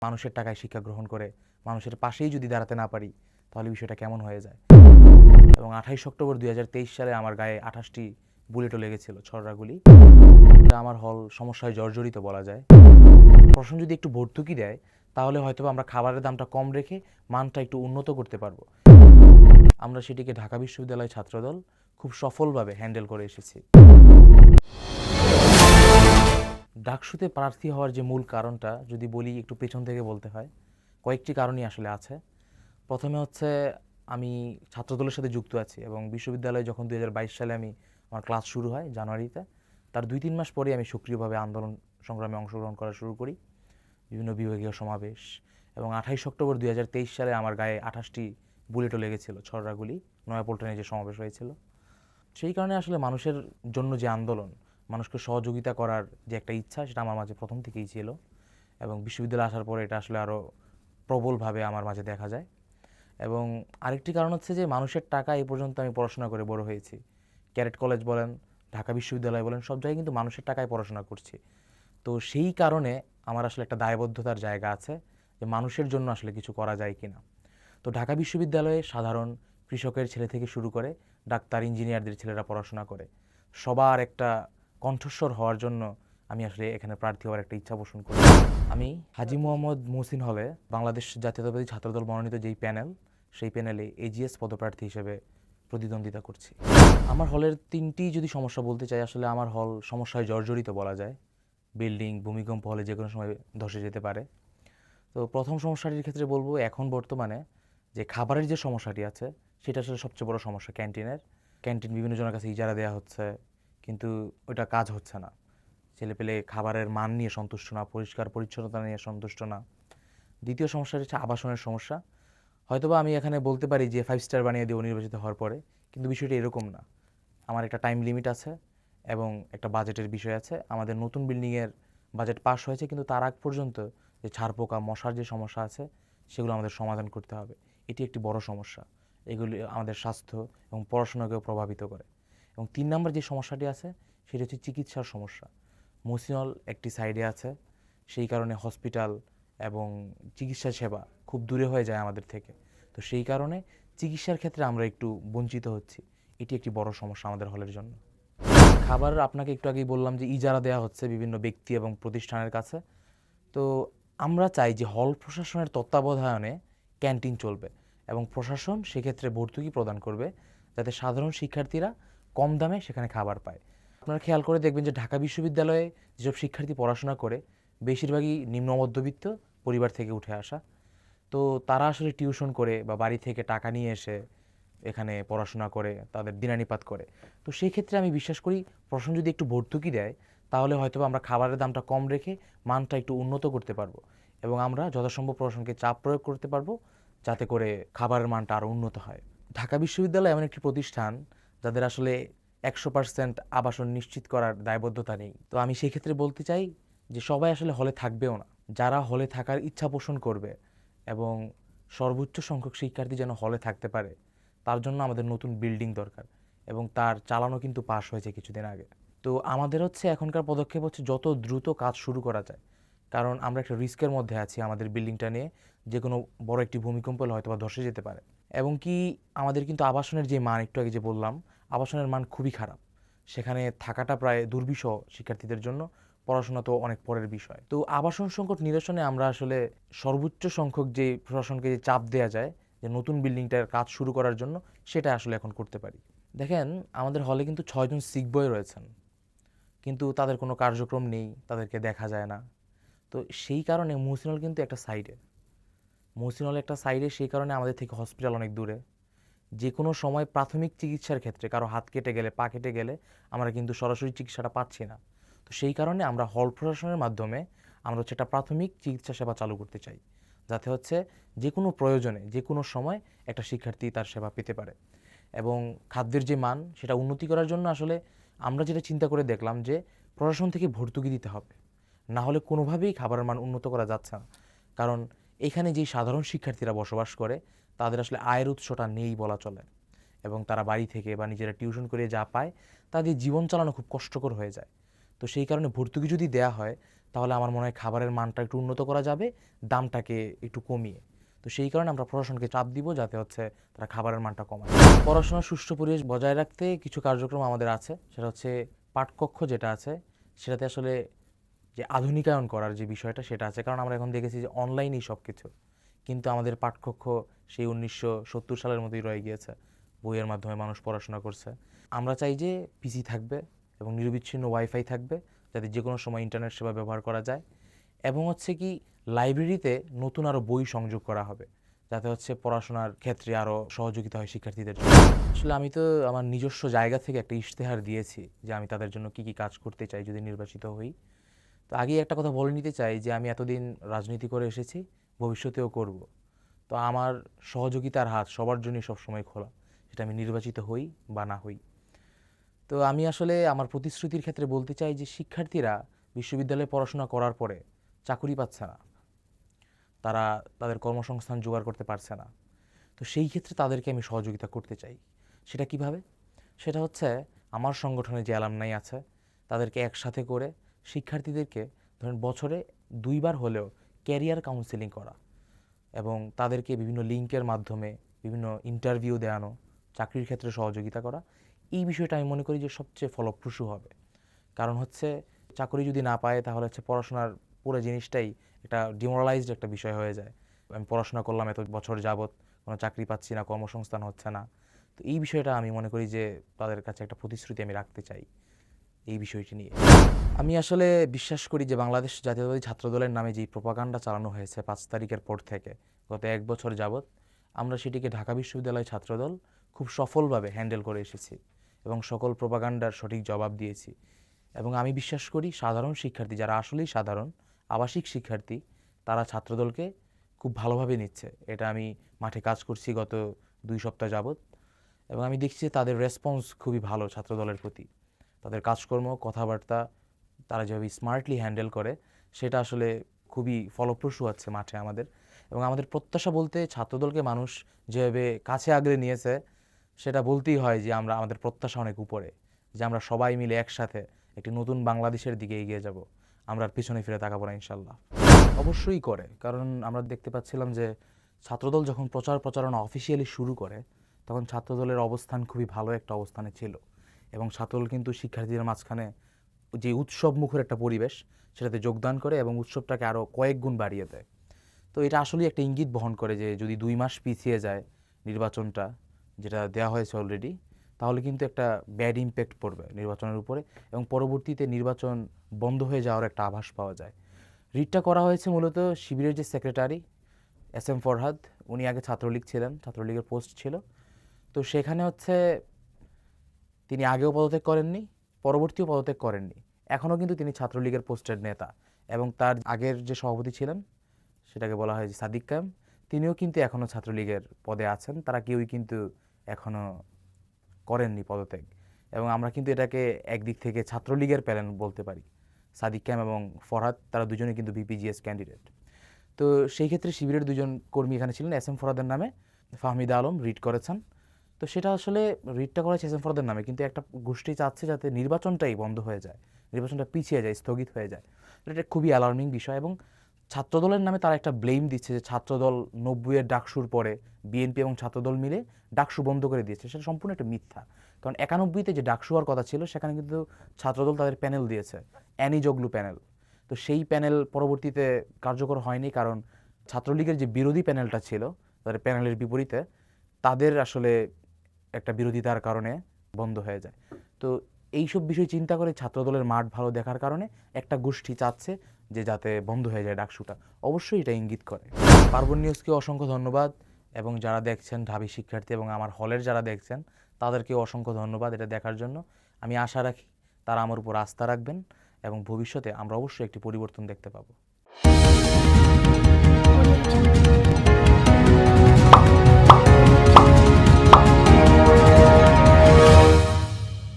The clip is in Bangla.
মানুষের টাকায় শিক্ষা গ্রহণ করে মানুষের পাশেই যদি দাঁড়াতে না পারি তাহলে বিষয়টা কেমন হয়ে যায়। এবং 28 অক্টোবর 2023 সালে আমার গায়ে 28টি বুলেটও লেগেছিল, ছররা গুলি। এটা আমার হল সমস্যায় জর্জরিত বলা যায়। প্রশ্ন যদি একটু ভর্তুকি দেয় তাহলে হয়তো আমরা খাবারের দামটা কম রেখে মানটা একটু উন্নত করতে পারবো। আমরা সেটিকে ঢাকা বিশ্ববিদ্যালয় ছাত্রদল খুব সফলভাবে হ্যান্ডেল করে এসেছি। ডাকসুতে প্রার্থী হওয়ার যে মূল কারণটা যদি বলি, একটু পেছন থেকে বলতে হয়। কয়েকটি কারণই আসলে আছে। প্রথমে হচ্ছে আমি ছাত্রদলের সাথে যুক্ত আছি এবং বিশ্ববিদ্যালয়ে যখন 2022 সালে আমার ক্লাস শুরু হয় জানুয়ারিতে, তার 2-3 মাস পরে আমি সক্রিয়ভাবে আন্দোলন সংগ্রামে অংশগ্রহণ করা শুরু করি, বিভিন্ন বিভাগীয় সমাবেশ। এবং 28 অক্টোবর 2023 সালে আমার গায়ে 28টি বুলেটও লেগেছিল, ছররা গুলি, নয়াপল্টনে যে সমাবেশ হয়েছিল। সেই কারণে আসলে মানুষের জন্য যে আন্দোলন, মানুষকে সহযোগিতা করার যে একটা ইচ্ছা, সেটা আমার মাঝে প্রথম থেকেই ছিল এবং বিশ্ববিদ্যালয়ে আসার পরে এটা আসলে আরও প্রবলভাবে আমার মাঝে দেখা যায়। এবং আরেকটি কারণ হচ্ছে যে মানুষের টাকা এই পর্যন্ত আমি পড়াশোনা করে বড় হয়েছি। ক্যারেট কলেজ বলেন, ঢাকা বিশ্ববিদ্যালয় বলেন, সব জায়গায় কিন্তু মানুষের টাকায় পড়াশোনা করছি। তো সেই কারণে আমার আসলে একটা দায়বদ্ধতার জায়গা আছে যে মানুষের জন্য আসলে কিছু করা যায় কিনা। তো ঢাকা বিশ্ববিদ্যালয়ে সাধারণ কৃষকের ছেলে থেকে শুরু করে ডাক্তার, ইঞ্জিনিয়ারদের ছেলেরা পড়াশোনা করে। সবার একটা কণ্ঠস্বর হওয়ার জন্য আমি আসলে এখানে প্রার্থী হওয়ার একটা ইচ্ছা পোষণ করি। আমি হাজী মোহাম্মদ মুহসিন হলে বাংলাদেশ জাতীয়তাবাদী ছাত্রদল মনোনীত যেই প্যানেল, সেই প্যানেলে এজিএস পদপ্রার্থী হিসেবে প্রতিদ্বন্দ্বিতা করছি। আমার হলের 3টি যদি সমস্যা বলতে চাই, আসলে আমার হল সমস্যায় জর্জরিত বলা যায়। বিল্ডিং, ভূমিকম্প হলে যে কোনো সময় ধসে যেতে পারে। তো প্রথম সমস্যাটির ক্ষেত্রে বলবো, এখন বর্তমানে যে খাবারের যে সমস্যাটি আছে সেটা আসলে সবচেয়ে বড় সমস্যা। ক্যান্টিন বিভিন্ন জনের কাছে ইজারা দেওয়া হচ্ছে, কিন্তু ওইটা কাজ হচ্ছে না। ছেলেপেলে খাবারের মান নিয়ে সন্তুষ্ট না, পরিষ্কার পরিচ্ছন্নতা নিয়ে সন্তুষ্ট না। দ্বিতীয় সমস্যাটি হচ্ছে আবাসনের সমস্যা। হয়তোবা আমি এখানে বলতে পারি যে 5 স্টার বানিয়ে দেবো নির্বাচিত হওয়ার পরে, কিন্তু বিষয়টি এরকম না। আমার একটা টাইম লিমিট আছে এবং একটা বাজেটের বিষয় আছে। আমাদের নতুন বিল্ডিংয়ের বাজেট পাস হয়েছে, কিন্তু তার আগ পর্যন্ত যে ছারপোকা, মশার যে সমস্যা আছে সেগুলো আমাদের সমাধান করতে হবে। এটি একটি বড় সমস্যা। এগুলি আমাদের স্বাস্থ্য এবং পড়াশোনাকেও প্রভাবিত করে। এবং 3 নম্বর যে সমস্যাটি আছে সেটি হচ্ছে চিকিৎসার সমস্যা। মসিনল একটি সাইডে আছে, সেই কারণে হসপিটাল এবং চিকিৎসা সেবা খুব দূরে হয়ে যায় আমাদের থেকে। তো সেই কারণে চিকিৎসার ক্ষেত্রে আমরা একটু বঞ্চিত হচ্ছি। এটি একটি বড় সমস্যা আমাদের হলের জন্য। খাবার আপনাকে একটু আগেই বললাম যে ইজারা দেওয়া হচ্ছে বিভিন্ন ব্যক্তি এবং প্রতিষ্ঠানের কাছে। তো আমরা চাই যে হল প্রশাসনের তত্ত্বাবধানে ক্যান্টিন চলবে এবং প্রশাসন সেক্ষেত্রে ভর্তুকি প্রদান করবে যাতে সাধারণ শিক্ষার্থীরা কম দামে সেখানে খাবার পায়। আপনারা খেয়াল করে দেখবেন যে ঢাকা বিশ্ববিদ্যালয়ে যেসব শিক্ষার্থী পড়াশোনা করে বেশিরভাগই নিম্ন মধ্যবিত্ত পরিবার থেকে উঠে আসা। তো তারা আসলে টিউশন করে বা বাড়ি থেকে টাকা নিয়ে এসে এখানে পড়াশোনা করে, তাদের দিনানিপাত করে। তো সেই ক্ষেত্রে আমি বিশ্বাস করি প্রশাসন যদি একটু ভর্তুকি দেয় তাহলে হয়তো আমরা খাবারের দামটা কম রেখে মানটা একটু উন্নত করতে পারবো এবং আমরা যথাসম্ভব প্রশাসনকে চাপ প্রয়োগ করতে পারবো যাতে করে খাবারের মানটা আরও উন্নত হয়। ঢাকা বিশ্ববিদ্যালয় এমন একটি প্রতিষ্ঠান যাদের আসলে 100% আবাসন নিশ্চিত করার দায়বদ্ধতা নেই। তো আমি সেই ক্ষেত্রে বলতে চাই যে সবাই আসলে হলে থাকবেও না। যারা হলে থাকার ইচ্ছা পোষণ করবে এবং সর্বোচ্চ সংখ্যক শিক্ষার্থী যেন হলে থাকতে পারে, তার জন্য আমাদের নতুন বিল্ডিং দরকার এবং তার চালানো কিন্তু পাস হয়েছে কিছুদিন আগে। তো আমাদের হচ্ছে এখনকার পদক্ষেপ হচ্ছে যত দ্রুত কাজ শুরু করা যায়, কারণ আমরা একটা রিস্কের মধ্যে আছি আমাদের বিল্ডিংটা নিয়ে। যে কোনো বড় একটি ভূমিকম্প হলে হয়তো বা ধসে যেতে পারে। এবং কি আমাদের কিন্তু আবাসনের যে মান, একটু আগে যে বললাম, আবাসনের মান খুবই খারাপ। সেখানে থাকাটা প্রায় দুর্বিষহ শিক্ষার্থীদের জন্য, পড়াশোনা তো অনেক পরের বিষয়। তো আবাসন সংকট নিরসনে আমরা আসলে সর্বোচ্চ সংখ্যক যে প্রশাসনকে যে চাপ দেওয়া যায় যে নতুন বিল্ডিংটার কাজ শুরু করার জন্য, সেটা আসলে এখন করতে পারি। দেখেন, আমাদের হলে কিন্তু 6 জন সিক বয় রয়েছেন, কিন্তু তাদের কোনো কার্যক্রম নেই, তাদেরকে দেখা যায় না। তো সেই কারণে মহসিন কিন্তু একটা সাইডে, সেই কারণে আমাদের থেকে হসপিটাল অনেক দূরে। যে কোনো সময় প্রাথমিক চিকিৎসার ক্ষেত্রে কারো হাত কেটে গেলে, পা কেটে গেলে আমরা কিন্তু সরাসরি চিকিৎসাটা পাচ্ছি না। তো সেই কারণে আমরা হল প্রশাসনের মাধ্যমে আমরা হচ্ছে একটা প্রাথমিক চিকিৎসা সেবা চালু করতে চাই, যাতে হচ্ছে যে কোনো প্রয়োজনে যে কোনো সময় একটা শিক্ষার্থী তার সেবা পেতে পারে। এবং খাদ্যের যে মান, সেটা উন্নতি করার জন্য আসলে আমরা যেটা চিন্তা করে দেখলাম যে প্রশাসন থেকে ভর্তুকি দিতে হবে, না হলে কোনোভাবেই খাবারের মান উন্নত করা যাচ্ছে না। কারণ এখানে যেই সাধারণ শিক্ষার্থীরা বসবাস করে তাদের আসলে আয়ের উৎসটা নেই বলা চলে, এবং তারা বাড়ি থেকে বা নিজেরা টিউশন করে যা পায় তাদের জীবন চালানো খুব কষ্টকর হয়ে যায়। তো সেই কারণে ভর্তুকি যদি দেয়া হয় তাহলে আমার মনে হয় খাবারের মানটা একটু উন্নত করা যাবে, দামটাকে একটু কমিয়ে। তো সেই কারণে আমরা প্রশাসনকে চাপ দিব যাতে হচ্ছে তারা খাবারের মানটা কমায়। পড়াশোনার সুষ্ঠু পরিবেশ বজায় রাখতে কিছু কার্যক্রম আমাদের আছে, সেটা হচ্ছে পাঠকক্ষ যেটা আছে সেটাতে আসলে যে আধুনিকায়ন করার যে বিষয়টা সেটা আছে। কারণ আমরা এখন দেখেছি যে অনলাইনেই সব কিছু, কিন্তু আমাদের পাঠকক্ষ সেই 1970 সালের মতোই রয়ে গিয়েছে, বইয়ের মাধ্যমে মানুষ পড়াশোনা করছে। আমরা চাই যে পিসি থাকবে এবং নিরবিচ্ছিন্ন ওয়াইফাই থাকবে, যাতে যে কোনো সময় ইন্টারনেট সেবা ব্যবহার করা যায়। এবং হচ্ছে কি লাইব্রেরিতে নতুন আরও বই সংযোগ করা হবে, যাতে হচ্ছে পড়াশোনার ক্ষেত্রে আরও সহযোগিতা হয় শিক্ষার্থীদের জন্য। আসলে আমি তো আমার নিজস্ব জায়গা থেকে একটা ইশতেহার দিয়েছি যে আমি তাদের জন্য কি কি কাজ করতে চাই যদি নির্বাচিত হই। তো আগেই একটা কথা বলে নিতে চাই যে আমি এতদিন রাজনীতি করে এসেছি, ভবিষ্যতেও করব। তো আমার সহযোগিতার হাত সবার জন্যই সবসময় খোলা, সেটা আমি নির্বাচিত হই বা না হই। তো আমি আসলে আমার প্রতিশ্রুতির ক্ষেত্রে বলতে চাই যে শিক্ষার্থীরা বিশ্ববিদ্যালয়ে পড়াশোনা করার পরে চাকুরি পাচ্ছে না, তারা তাদের কর্মসংস্থান জোগাড় করতে পারছে না। তো সেই ক্ষেত্রে তাদেরকে আমি সহযোগিতা করতে চাই। সেটা কিভাবে? সেটা হচ্ছে আমার সংগঠনে যে অ্যালামনাই আছে তাদেরকে একসাথে করে শিক্ষার্থীদেরকে ধরেন বছরে 2 বার হলেও ক্যারিয়ার কাউন্সেলিং করা এবং তাদেরকে বিভিন্ন লিঙ্কের মাধ্যমে বিভিন্ন ইন্টারভিউ দেওয়ানো, চাকরির ক্ষেত্রে সহযোগিতা করা। এই বিষয়টা আমি মনে করি যে সবচেয়ে ফলপ্রসূ হবে। কারণ হচ্ছে চাকরি যদি না পায় তাহলে হচ্ছে পড়াশোনার পুরো জিনিসটাই একটা ডিমোরালাইজড একটা বিষয় হয়ে যায়। আমি পড়াশোনা করলাম এত বছর যাবত, কোনো চাকরি পাচ্ছি না, কর্মসংস্থান হচ্ছে না। তো এই বিষয়টা আমি মনে করি যে তাদের কাছে একটা প্রতিশ্রুতি আমি রাখতে চাই এই বিষয়টি নিয়ে। আমি আসলে বিশ্বাস করি যে বাংলাদেশ জাতীয়তাবাদী ছাত্রদলের নামে যে প্রোপাগান্ডা চালানো হয়েছে 5 তারিখের পর থেকে গত 1 বছর যাবত, আমরা সেটিকে ঢাকা বিশ্ববিদ্যালয় ছাত্রদল খুব সফলভাবে হ্যান্ডেল করে এসেছি এবং সকল প্রোপাগান্ডার সঠিক জবাব দিয়েছি। এবং আমি বিশ্বাস করি সাধারণ শিক্ষার্থী যারা আসলেই সাধারণ আবাসিক শিক্ষার্থী, তারা ছাত্রদলকে খুব ভালোভাবে নিচ্ছে। এটা আমি মাঠে কাজ করছি গত 2 সপ্তাহ যাবত এবং আমি দেখছি তাদের রেসপন্স খুবই ভালো ছাত্রদলের প্রতি। তাদের কাজকর্ম, কথাবার্তা তারা যেভাবে স্মার্টলি হ্যান্ডেল করে সেটা আসলে খুবই ফলপ্রসূ হচ্ছে মাঠে আমাদের। এবং আমাদের প্রত্যাশা বলতে ছাত্রদলকে মানুষ যেভাবে কাছে আগলে নিয়েছে সেটা বলতেই হয় যে আমাদের প্রত্যাশা অনেক উপরে, যে আমরা সবাই মিলে একসাথে একটি নতুন বাংলাদেশের দিকে এগিয়ে যাব। আমরা আর পিছনে ফিরে তাকাবো না ইনশাল্লাহ। অবশ্যই করে, কারণ আমরা দেখতে পাচ্ছিলাম যে ছাত্রদল যখন প্রচারণা অফিসিয়ালি শুরু করে তখন ছাত্রদলের অবস্থান খুবই ভালো একটা অবস্থানে ছিল এবং ছাত্রদল কিন্তু শিক্ষার্থীদের মাঝখানে যে উৎসব মুখর একটা পরিবেশ সেটাতে যোগদান করে এবং উৎসবটাকে আরও কয়েক গুণ বাড়িয়ে দেয়। তো এটা আসলেই একটা ইঙ্গিত বহন করে যে যদি 2 মাস পিছিয়ে যায় নির্বাচনটা, যেটা দেওয়া হয়েছে অলরেডি, তাহলে কিন্তু একটা ব্যাড ইম্প্যাক্ট পড়বে নির্বাচনের উপরে এবং পরবর্তীতে নির্বাচন বন্ধ হয়ে যাওয়ার একটা আভাস পাওয়া যায়। রিটটা করা হয়েছে মূলত শিবিরের যে সেক্রেটারি SM ফরহাদ, উনি আগে ছাত্রলীগ ছিলেন, ছাত্রলীগের পোস্ট ছিল। তো সেখানে হচ্ছে তিনি আগেও পদত্যাগ করেননি, পরবর্তীও পদত্যাগ করেননি, এখনও কিন্তু তিনি ছাত্রলীগের পোস্টের নেতা। এবং তার আগের যে সভাপতি ছিলেন সেটাকে বলা হয় যে সাদিক কায়েম, তিনিও কিন্তু এখনও ছাত্রলীগের পদে আছেন। তারা কেউই কিন্তু এখনও করেননি পদত্যাগ এবং আমরা কিন্তু এটাকে একদিক থেকে ছাত্রলীগের প্যানেল বলতে পারি। সাদিক কায়েম এবং ফরহাদ তারা দুজনেই কিন্তু BPGS ক্যান্ডিডেট। তো সেই ক্ষেত্রে শিবিরের 2 জন কর্মী এখানে ছিলেন। SM ফরহাদের নামে ফাহমিদা আলম রিট করেছেন। তো সেটা আসলে রিটটা করা হয়েছে SM ফরহাদের নামে, কিন্তু একটা গোষ্ঠী চাচ্ছে যাতে নির্বাচনটাই বন্ধ হয়ে যায়, নির্বাচনটা পিছিয়ে যায়, স্থগিত হয়ে যায়। এটা খুবই অ্যালার্মিং বিষয় এবং ছাত্রদলের নামে তারা একটা ব্লেম দিচ্ছে যে ছাত্রদল 90-এর ডাকসুর পরে বিএনপি এবং ছাত্রদল মিলে ডাকসু বন্ধ করে দিয়েছে। সেটা সম্পূর্ণ একটা মিথ্যা। কারণ 91-তে যে ডাকসু হওয়ার কথা ছিল সেখানে কিন্তু ছাত্রদল তাদের প্যানেল দিয়েছে, অ্যানি জগলু প্যানেল। তো সেই প্যানেল পরবর্তীতে কার্যকর হয়নি, কারণ ছাত্রলীগের যে বিরোধী প্যানেলটা ছিল তাদের প্যানেলের বিপরীতে তাদের আসলে একটা বিরোধিতার কারণে বন্ধ হয়ে যায়। তো এইসব বিষয় চিন্তা করে ছাত্রদলের মাঠ ভালো দেখার কারণে একটা গোষ্ঠী চাচ্ছে যে যাতে বন্ধ হয়ে যায় ডাকসুটা। অবশ্যই এটা ইঙ্গিত করে। পার্বণ নিউজকে অসংখ্য ধন্যবাদ এবং যারা দেখছেন ঢাবি শিক্ষার্থী এবং আমার হলের যারা দেখছেন তাদেরকেও অসংখ্য ধন্যবাদ এটা দেখার জন্য। আমি আশা রাখি তারা আমার উপর আস্থা রাখবেন এবং ভবিষ্যতে আমরা অবশ্যই একটি পরিবর্তন দেখতে পাবো।